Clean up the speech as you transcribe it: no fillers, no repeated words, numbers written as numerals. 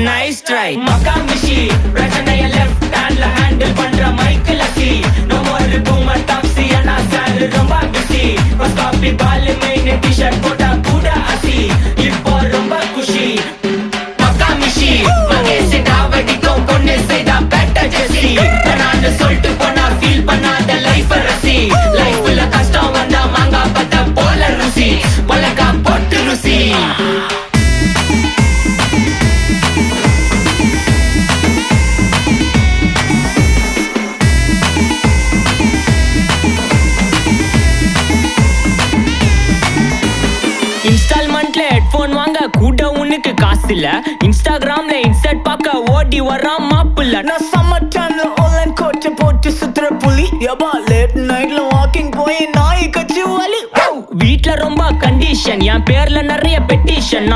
nice try மக்கா மிஷி பிரச்சனைய left ஹேண்ட்ல handle பண்ற மைக்கேல் அசி நோ மோர் பூமர் டாக்ஸி அண்ணா சார் ரொம்ப பிஸி ஃபர்ஸ்ட் காப்பி பால் மெயின் டி-ஷர்ட் போட்டா கூட அசி இப்போ ரொம்ப குஷி மக்கா மிஷி மகேஷ் டாவடிக்கும் பொண்ணு செய்தா பெட்டர் ஜெசி நான் சொல்லிட்டு போனா ஃபீல் பண்ணாத லைஃப் ரசி லைஃப்ல கஷ்டம் வந்தா மாங்கா பத்த போல ருசி பலகா போட்டு ருசி இன்ஸ்டால்மெண்ட்ல ஹெட்போன் வாங்க கூட உனக்கு காசு இல்ல இன்ஸ்டாகிராம்ல இன்ஸ்டர்ட் பார்க்க ஓடி வரான் மாப்பிள்ள நான் சம்மர் டைம்ல ஆன்லைன் கோட்டை போட்டு சுத்துற புலி யபா லேட் நைட்ல வாக்கிங் போய் நாய் கச்சி வலி வீட்ல ரொம்ப கண்டிஷன் என் பேர்ல நிறைய பெட்டிஷன்